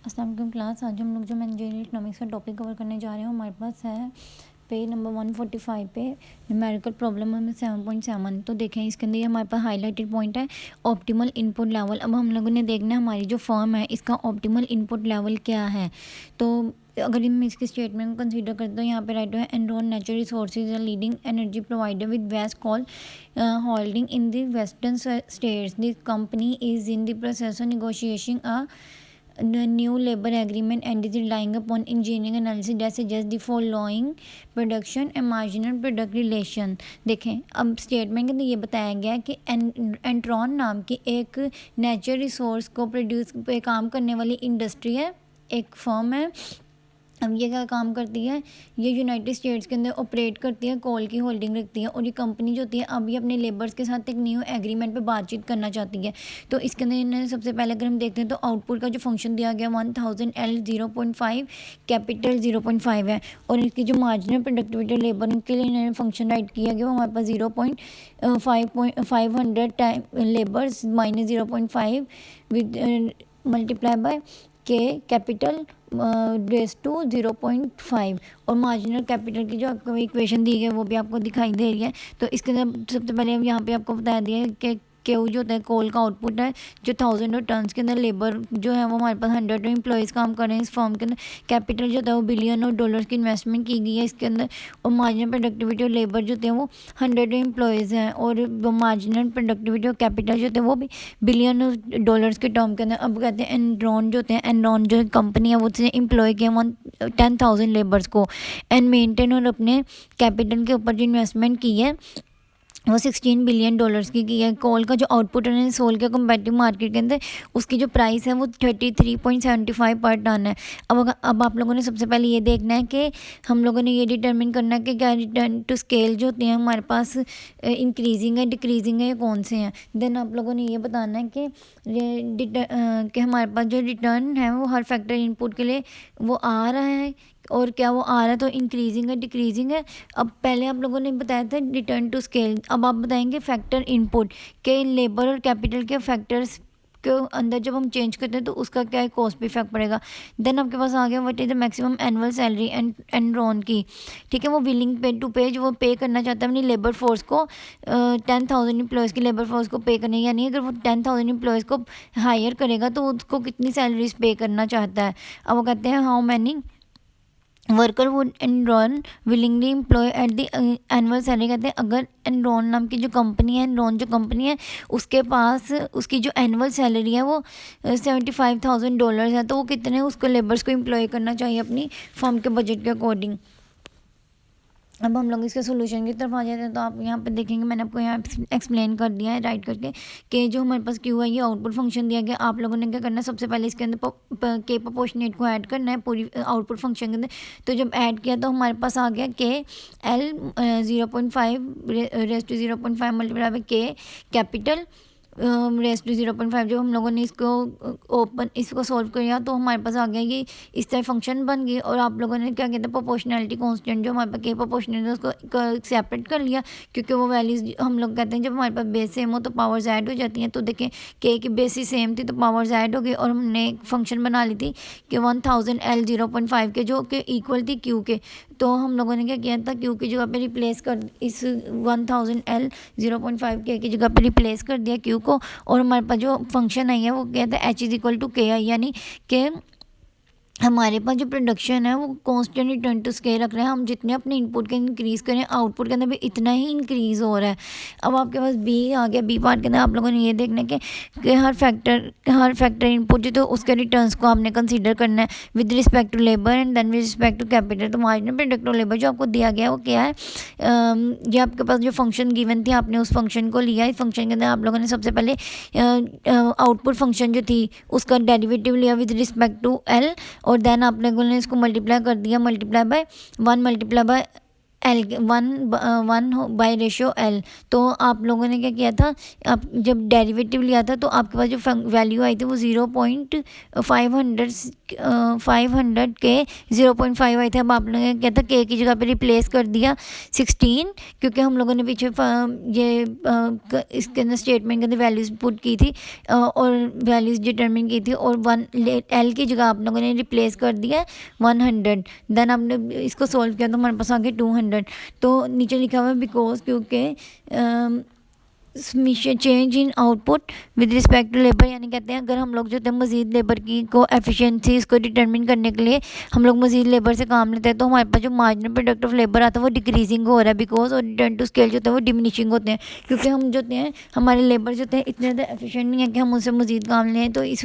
अस्सलाम वालेकुम क्लास। आज हम लोग जो मैनेजरियल इकोनॉमिक्स का टॉपिक कवर करने जा रहे हैं हमारे पास है पेज नंबर 145 पे न्यूमेरिकल प्रॉब्लम में 7.7। तो देखें इसके अंदर ये हमारे पास हाईलाइटेड पॉइंट है ऑप्टिमल इनपुट लेवल। अब हम लोगों ने देखना है हमारी जो फर्म है इसका ऑप्टिमल इनपुट लेवल क्या है। तो अगर हम इसके स्टेटमेंट को कंसीडर करते हैं तो यहाँ पे राइट है एनरॉन नेचुरल रिसोर्सेज है leading energy provider with vast coal holding in the western states the company is in the process of negotiation the new labor agreement and is relying upon engineering analysis that suggests the following production and marginal product relation। देखें अब statement के अंदर ये बताया गया है कि enteron नाम की एक नेचुरल रिसोर्स को प्रोड्यूस पे काम करने वाली इंडस्ट्री है, एक फर्म है। अब ये क्या काम करती है, ये यूनाइटेड स्टेट्स के अंदर ऑपरेट करती है, कोल की होल्डिंग रखती है और ये कंपनी जो होती है अभी अपने लेबर्स के साथ एक न्यू एग्रीमेंट पे बातचीत करना चाहती है। तो इसके अंदर इन्होंने सबसे पहले अगर हम देखते हैं तो आउटपुट का जो फंक्शन दिया गया 1000 L 0.5 कैपिटल 0.5 है और इसकी जो मार्जिनल प्रोडक्टिविटी लेबर के लिए इन्होंने फंक्शन राइट किया गया वो हमारे पास 0.500 time labours minus 0.5 with multiply by K capital raise to 0.5 और मार्जिनल कैपिटल की जो आपको इक्वेशन दी गई है वो भी आपको दिखाई दे रही है। तो इसके अंदर सबसे पहले हम यहाँ पे आपको बता दिया है कि केयू जो होता है कोल का आउटपुट है जो 1000 और टन्स के अंदर लेबर जो है वो हमारे पास 100 एम्प्लॉयज़ काम कर रहे हैं इस फॉर्म के अंदर। कैपिटल जो होता है वो बिलियन और डॉलर्स की इन्वेस्टमेंट की गई है इसके अंदर और मार्जिनल प्रोडक्टिविटी और लेबर जो होते हैं वो 100 एम्प्लॉयज़ हैं और मार्जिनल प्रोडक्टिविटी और कैपिटल जो होते हैं वो भी बिलियन डॉलर्स के टर्म के अंदर। अब कहते हैं एनरॉन जो होते हैं एनरॉन जो कंपनी है वो एम्प्लॉय किया 10,000 लेबर्स को एंड मेंटेन और अपने कैपिटल के ऊपर जो इन्वेस्टमेंट की है वो 16 बिलियन डॉलर्स की है। कोल का जो आउटपुट है सोल के कंपेटिटिव मार्केट के अंदर उसकी जो प्राइस है वो 33.75 पर टन है। अब आप लोगों ने सबसे पहले ये देखना है कि हम लोगों ने ये डिटरमिन करना है कि क्या रिटर्न टू स्केल जो होते हैं हमारे पास इंक्रीजिंग है डिक्रीजिंग है या कौन से हैं। देन आप लोगों ने ये बताना है कि हमारे पास जो रिटर्न है वो हर फैक्टर इनपुट के लिए वो आ रहा है और क्या वो आ रहा है तो इंक्रीजिंग है डिक्रीजिंग है। अब पहले आप लोगों ने बताया था रिटर्न टू स्केल, अब आप बताएंगे फैक्टर इनपुट के लेबर और कैपिटल के फैक्टर्स के अंदर जब हम चेंज करते हैं तो उसका क्या है कॉस्ट भी इफेक्ट पड़ेगा। देन आपके पास आ गया what is the maximum annual salary Enron की, ठीक है। वो विलिंग पे टू पे जो वो पे करना चाहता है अपनी लेबर फोर्स को 10,000 एम्प्लॉयज़ की लेबर फोर्स को पे करने, यानी अगर वो 10,000 एम्प्लॉयज़ को हायर करेगा तो उसको कितनी सैलरीज पे करना चाहता है। अब वो कहते हैं how many worker would Enron willingly employ at the annual salary. कहते हैं अगर एनरॉन नाम की जो कंपनी है एनरॉन जो कंपनी है उसके पास उसकी जो एनुअल सैलरी है वो $75,000 है तो वो कितने उसको लेबर्स को एम्प्लॉय करना चाहिए अपनी फर्म के बजट के अकॉर्डिंग। अब हम लोग इसके सोल्यूशन की तरफ आ जाते हैं तो आप यहाँ पे देखेंगे मैंने आपको यहाँ एक्सप्लेन कर दिया है राइट करके कि जो हमारे पास क्यू है ये आउटपुट फंक्शन दिया गया। आप लोगों ने क्या करना है सबसे पहले इसके अंदर के प्रोपोर्शनेट को ऐड करना है पूरी आउटपुट फंक्शन के अंदर। तो जब ऐड किया तो हमारे पास आ गया K L 0.5 raise to 0.5 multiply by K capital raise to 0.5। जब हम लोगों ने इसको सॉल्व किया तो हमारे पास आ गया ये इस तरह फंक्शन बन गई। और आप लोगों ने क्या कहते हैं प्रोपोर्शनैलिटी कांस्टेंट जो हमारे पास के प्रोपोर्शनल है उसको सेपरेट कर लिया क्योंकि वो वैल्यूज हम लोग कहते हैं जब हमारे पास बेस सेम हो तो पावर्स ऐड हो जाती हैं। तो देखें के की बेसिस सेम थी तो पावर्स ऐड हो गई और हमने एक फंक्शन बना ली थी कि 1000 L 0.5 के जो कि इक्वल थी क्यू के। तो हम लोगों ने क्या किया था क्यू की जगह पे रिप्लेस कर इस 1000 L 0.5 के की जगह पे रिप्लेस कर दिया क्यू को और हमारे पास जो फंक्शन आई है वो कहता है H इज इक्वल टू के आई, यानी कि हमारे पास जो प्रोडक्शन है वो कांस्टेंट रिटर्न टू स्केल रख रहे हैं। हम जितने अपने इनपुट के इंक्रीज़ करें आउटपुट के अंदर भी इतना ही इंक्रीज़ हो रहा है। अब आपके पास बी आ गया, बी पार्ट के अंदर आप लोगों ने ये देखना है कि हर फैक्टर इनपुट जो तो उसके रिटर्न्स को आपने कंसीडर करना है with respect to labour and then with respect to capital. तो मार्जिनल प्रोडक्ट और लेबर जो आपको दिया गया है वो क्या है, ये आपके पास जो फंक्शन गिवन थी आपने उस फंक्शन को लिया। इस फंक्शन के अंदर आप लोगों ने सबसे पहले आउटपुट फंक्शन जो थी उसका डेरिवेटिव लिया विद रिस्पेक्ट टू एल और देन आप लोगों ने इसको मल्टीप्लाई कर दिया multiply by 1 multiply by L 1/रेशियो L। तो आप लोगों ने क्या किया था, आप जब डेरिवेटिव लिया था तो आपके पास जो वैल्यू आई थी वो 0.500 के 0.5 आई थी। अब आप लोगों ने क्या था, के की जगह पे रिप्लेस कर दिया 16, क्योंकि हम लोगों ने पीछे ये इसके अंदर स्टेटमेंट के अंदर वैल्यूज़ पुट की थी और वैल्यूज़ डिटरमिन की थी, और एल की जगह आप लोगों ने रिप्लेस कर दिया 100। देन आपने इसको सोल्व किया तो हमारे पास आ गया 200। तो नीचे लिखा हुआ है बिकॉज, क्योंकि change in output with respect to labour, यानी कहते हैं अगर हम लोग जो थे मज़ीद लेबर की को एफिशिएंसी इसको डिटरमिन करने के लिए हम लोग मज़ीद लेबर से काम लेते हैं, तो हमारे पास जो मार्जिनल प्रोडक्ट ऑफ लेबर आता है वो डिक्रीजिंग हो रहा है बिकॉज, और रिटर्न टू स्केल जो होते हैं वो डिमिनिशिंग होते हैं, क्योंकि हम जो हैं हमारे लेबर जो थे इतने ज़्यादा एफिशिएंट नहीं है कि हम उनसे मज़ीद काम लें। तो इस